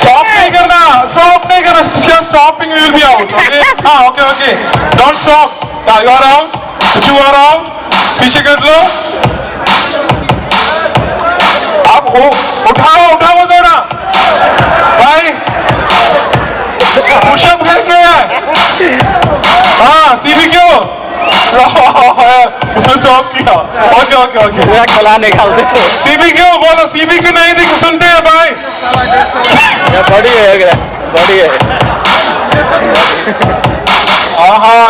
Stop नहीं करना, stopping we will be out, okay? हाँ, okay. Don't stop. You are out. The two are out. पीछे कर लो. अब उठाओ जरा. भाई, पुशअप करके. हाँ, सीबी क्यों? उसने स्टॉप किया. Okay. पूरा गला निकालते हो. सीबी क्यों? बोलो सीबी क्यों नहीं दिख सुनते हैं भाई? बड़ी है. आहा